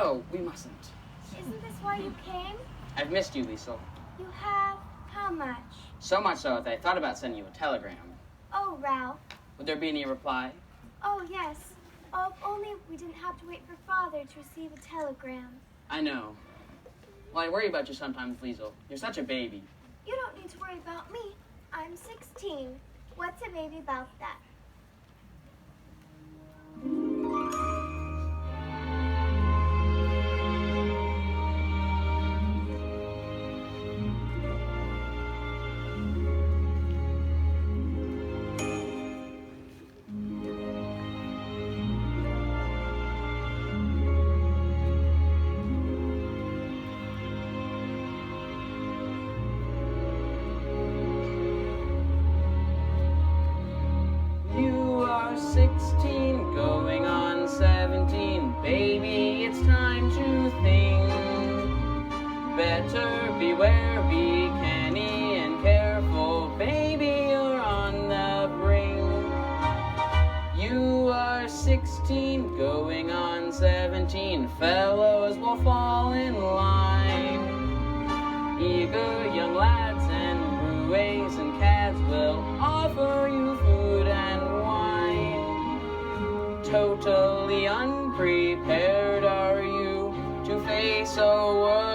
Oh, we mustn't. Isn't this why you came? I've missed you, Lisel. You have? How much? So much so that I thought about sending you a telegram. Oh, Ralph. Would there be any reply? Oh, yes. Oh, if only we didn't have to wait for Father to receive a telegram. I know. Well, I worry about you sometimes, Lisel. You're such a baby. You don't need to worry about me. I'm 16. What's a baby about that? You are 16, going on 17. Baby, it's time to think. Better beware, be canny and careful. Baby, you're on the brink. You are 16, going on 17. Fellows will fall in line. Eager young lads and roues and cads will offer you food and wine. Totally unprepared are you to face a world